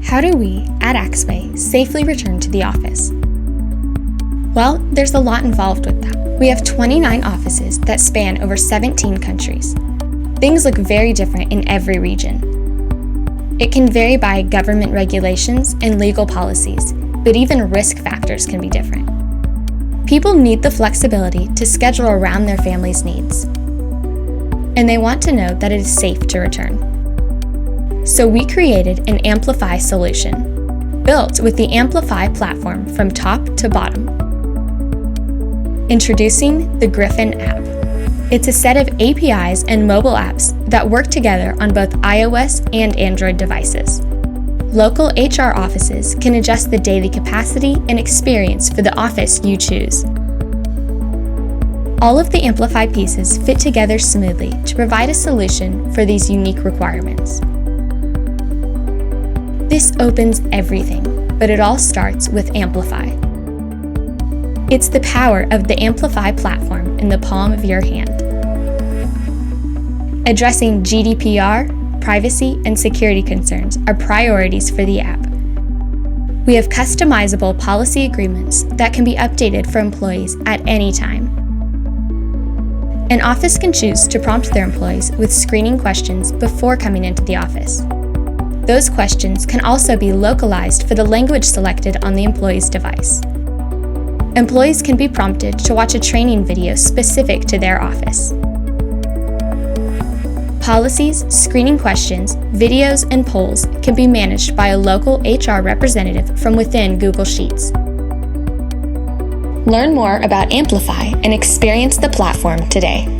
How do we, at Axway, safely return to the office? Well, there's a lot involved with that. We have 29 offices that span over 17 countries. Things look very different in every region. It can vary by government regulations and legal policies, but even risk factors can be different. People need the flexibility to schedule around their family's needs, and they want to know that it is safe to return. So we created an Amplify solution, built with the Amplify platform from top to bottom. Introducing the Grifin app. It's a set of APIs and mobile apps that work together on both iOS and Android devices. Local HR offices can adjust the daily capacity and experience for the office you choose. All of the Amplify pieces fit together smoothly to provide a solution for these unique requirements. This opens everything, but it all starts with Amplify. It's the power of the Amplify platform in the palm of your hand. Addressing GDPR, privacy, and security concerns are priorities for the app. We have customizable policy agreements that can be updated for employees at any time. An office can choose to prompt their employees with screening questions before coming into the office. Those questions can also be localized for the language selected on the employee's device. Employees can be prompted to watch a training video specific to their office. Policies, screening questions, videos, and polls can be managed by a local HR representative from within Google Sheets. Learn more about Amplify and experience the platform today.